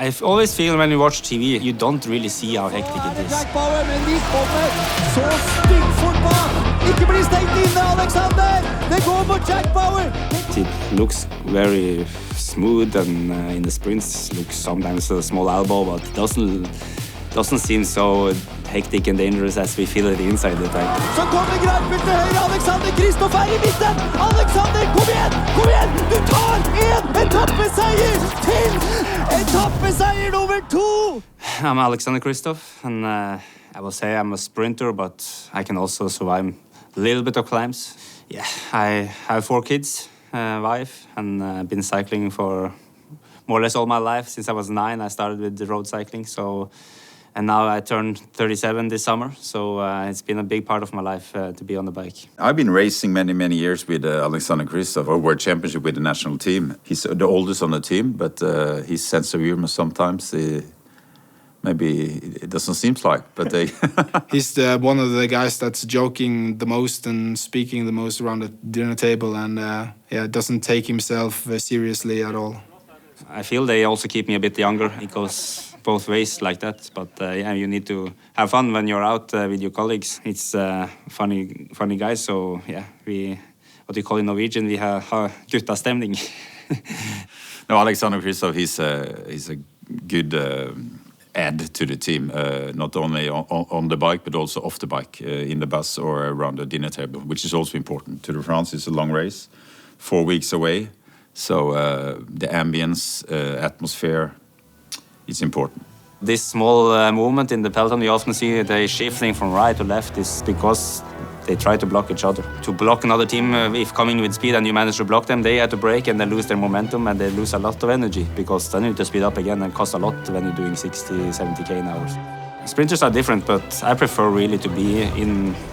I always feel when you watch TV, you don't really see how hectic it is. Jack Bauer med en lik bombe. Så styggfort bak. Ikke bli stengt inne, Alexander. Det går mot Jack Bauer. It looks very smooth and in the sprints looks sometimes a small elbow, but it doesn't seem so hectic and dangerous as we feel it inside the tank. Så kommer Greipel til høyre. Alexander Kristoff i midten. Alexander, kom igjen! Kom igjen! Du tar en etappeseier til! Etappeseier nummer 2! I'm Alexander Kristoff, and I will say I'm a sprinter, but I can also survive a little bit of climbs. Yeah, I have 4 kids, wife, and been cycling for more or less all my life. Since I was 9, I started with the road cycling, and now I turned 37 this summer, so it's been a big part of my life to be on the bike. I've been racing many years with Alexander Kristoff, or World Championship with the national team. He's the oldest on the team, but his sense of humor sometimes, maybe it doesn't seem like, but he's one of the guys that's joking the most and speaking the most around the dinner table, and doesn't take himself seriously at all. I feel they also keep me a bit younger. It goes both ways like that, but you need to have fun when you're out with your colleagues. It's funny guys, so yeah, what you call in Norwegian, we have guttastemning. No, Alexander Kristoff, he's a good add to the team, not only on the bike but also off the bike, in the bus or around the dinner table, which is also important. Tour de France is a long race, 4 weeks away, so the ambience, atmosphere, it's important. This small movement in the peloton, you often see they shifting from right to left, is because they try to block each other. To block another team, if coming with speed and you manage to block them, they have to brake and they lose their momentum and they lose a lot of energy, because then you need to speed up again and cost a lot when you're doing 60, 70 k an hour. Sprinters are different, but I prefer really to be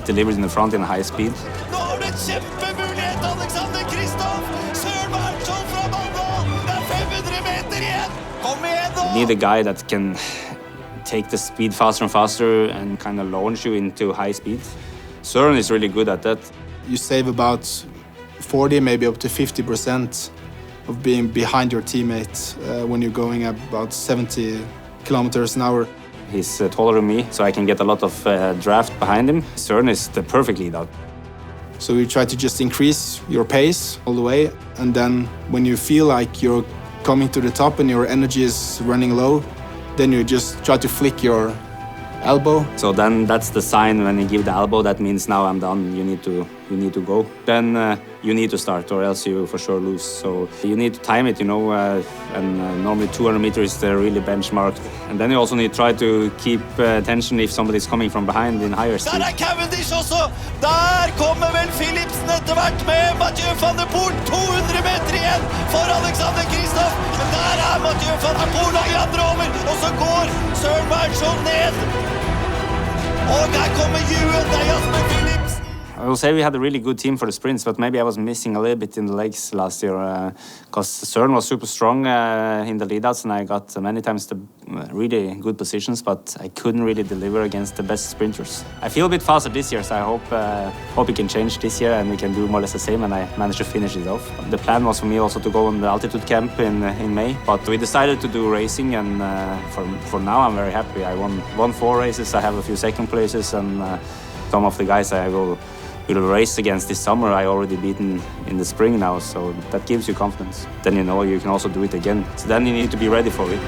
delivered in the front in high speed. Nå har du et kjempemulighet, Alexander Kristoff! Søren Berntsen fra Mandal! Det er 500 meter igjen! Kom igjen nå! You need a guy that can take the speed faster and faster and kind of launch you into high speed. Søren is really good at that. You save about 40, maybe up to 50% of being behind your teammate when you're going about 70 kilometers an hour. He's taller than me, so I can get a lot of draft behind him. Søren is the perfect lead out. So you try to just increase your pace all the way, and then when you feel like you're coming to the top and your energy is running low, then you just try to flick your elbow. So then that's the sign when you give the elbow, that means now I'm done, you need to go. Then you need to start or else you for sure lose. So you need to time it, and normally 200 meters is really benchmarked. And then you also need to try to keep attention if somebody's coming from behind in higher speed. Der Cavendish også! Der kommer vel Philipsen etter hvert med Mathieu van der Poel. 200 meter igjen for Alexander Kristoff. Men der Mathieu van der Poel og de andre over. Og så går Søren Berntsen ned. Og der kommer Ewan, det Jasper Philipsen. I will say we had a really good team for the sprints, but maybe I was missing a little bit in the legs last year, because Søren was super strong in the lead-outs, and I got many times the really good positions, but I couldn't really deliver against the best sprinters. I feel a bit faster this year, so I hope it can change this year and we can do more or less the same, and I managed to finish it off. The plan was for me also to go on the altitude camp in May, but we decided to do racing, and for now I'm very happy. I won 4 races, I have a few second places, and some of the guys I will race against this summer I already beaten in the spring now, so that gives you confidence. Then you know you can also do it again. So then you need to be ready for it.